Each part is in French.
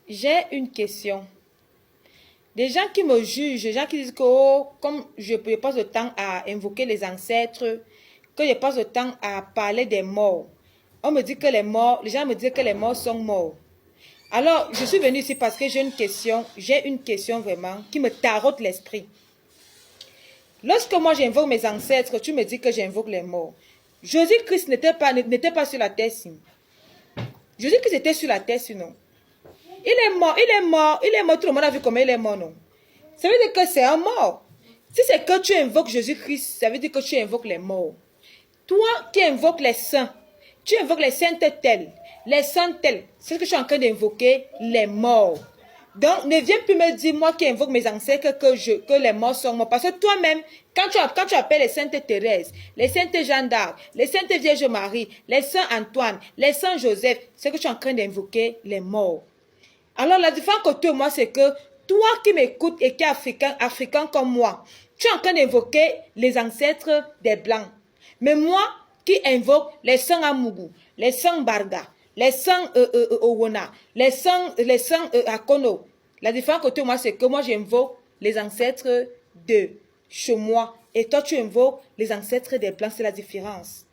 J'ai une question. Des gens qui me jugent, des gens qui disent que oh, comme je passe le temps à invoquer les ancêtres, que je passe le temps à parler des morts. On me dit que les morts, les gens me disent que les morts sont morts. Alors, je suis venue ici parce que j'ai une question vraiment qui me tarote l'esprit. Lorsque moi j'invoque mes ancêtres, tu me dis que j'invoque les morts. Jésus-Christ n'était pas sur la terre, sinon. Jésus-Christ était sur la terre, sinon. Il est mort, tout le monde a vu comment il est mort, non? Ça veut dire que c'est un mort. Si c'est que tu invoques Jésus-Christ, ça veut dire que tu invoques les morts. Toi qui invoques les saints, tu invoques les saintes telles, les saints telles, c'est ce que je suis en train d'invoquer, les morts. Donc, ne viens plus me dire, moi qui invoque mes ancêtres, que les morts sont morts. Parce que toi-même, quand tu appelles les saintes Thérèse, les saintes Jeanne d'Arc, les saintes Vierge Marie, les saints Antoine, les saints Joseph, c'est que tu es en train d'invoquer les morts. Alors, la différence que toi et moi, c'est que toi qui m'écoutes et qui es africain comme moi, tu es en train d'invoquer les ancêtres des Blancs. Mais moi qui invoque les saints Amougou, les saints Barga, les saints Owona, les saints Akono. La différence que toi et moi, c'est que moi, j'invoque les ancêtres de chez moi. Et toi, tu invoques les ancêtres des Blancs. C'est la différence.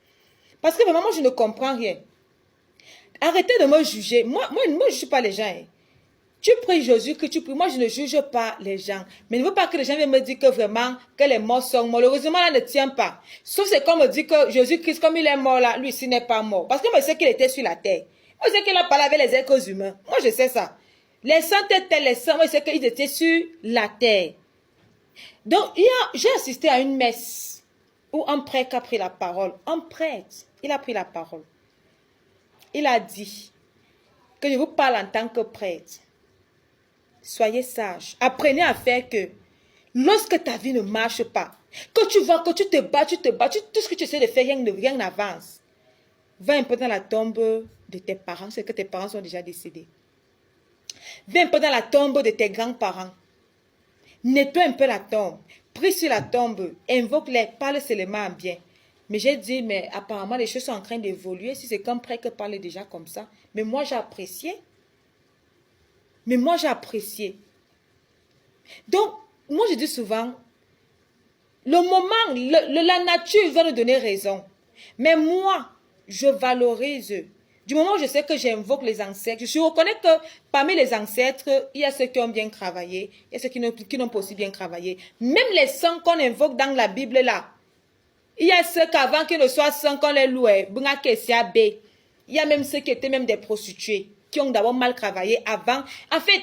Parce que vraiment, moi, je ne comprends rien. Arrêtez de me juger. Moi je ne juge pas les gens. Hein. Tu pries Jésus, que tu pries. Moi, je ne juge pas les gens. Mais ne veux pas que les gens viennent me dire que vraiment, que les morts sont morts. Malheureusement, là, ne tient pas. Sauf c'est qu'on me dit que Jésus-Christ, comme il est mort là, lui, il n'est pas mort. Parce que moi, je sais qu'il était sur la terre. Moi, je sais qu'il a parlé avec les êtres humains. Moi, je sais ça. Les saints étaient les saints. Moi, je sais qu'ils étaient sur la terre. Donc, j'ai assisté à une messe où un prêtre a pris la parole. Un prêtre, il a pris la parole. Il a dit que je vous parle en tant que prêtre. Soyez sages. Apprenez à faire que lorsque ta vie ne marche pas, que tu vas, que tu te bats, tout ce que tu essaies de faire, rien n'avance. Va un peu dans la tombe de tes parents, c'est que tes parents sont déjà décédés. Va un peu dans la tombe de tes grands-parents. Nettoie un peu la tombe. Prie sur la tombe. Invoque-les. Parle seulement bien. Mais j'ai dit, mais apparemment, les choses sont en train d'évoluer. Si c'est comme prêtre que parle déjà comme ça. Mais moi, j'ai apprécié. Donc, moi, je dis souvent, le moment, la nature va nous donner raison. Mais moi, je valorise. Du moment où je sais que j'invoque les ancêtres, je reconnais que parmi les ancêtres, il y a ceux qui ont bien travaillé, il y a ceux qui n'ont pas aussi bien travaillé. Même les saints qu'on invoque dans la Bible là, il y a ceux qu'avant qu'ils ne soient saints qu'on les louait. Il y a même ceux qui étaient même des prostituées, qui ont d'abord mal travaillé avant. En fait,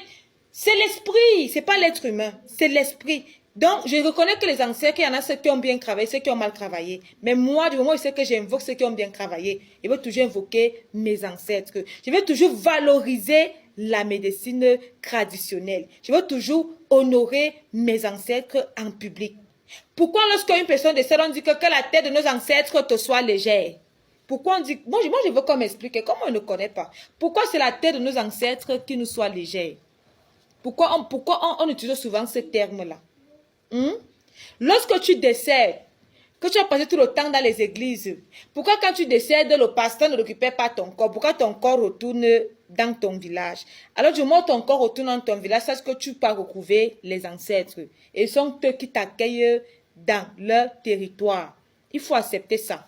c'est l'esprit, c'est pas l'être humain, c'est l'esprit. Donc, je reconnais que les ancêtres, il y en a ceux qui ont bien travaillé, ceux qui ont mal travaillé. Mais moi, du moment où je sais que j'invoque ceux qui ont bien travaillé, je vais toujours invoquer mes ancêtres. Je vais toujours valoriser la médecine traditionnelle. Je vais toujours honorer mes ancêtres en public. Pourquoi lorsqu'une personne décède, on dit que la tête de nos ancêtres te soit légère? Pourquoi on dit... Moi, je veux qu'on m'explique. Comment on ne connaît pas? Pourquoi c'est la tête de nos ancêtres qui nous soit légère? Pourquoi on utilise souvent ce terme-là? Lorsque tu décèdes, que tu as passé tout le temps dans les églises, pourquoi quand tu décèdes, le pasteur ne récupère pas ton corps? Pourquoi ton corps retourne dans ton village? Alors du moment où ton corps retourne dans ton village, c'est ce que tu peux retrouver les ancêtres. Et ce sont eux qui t'accueillent dans leur territoire. Il faut accepter ça.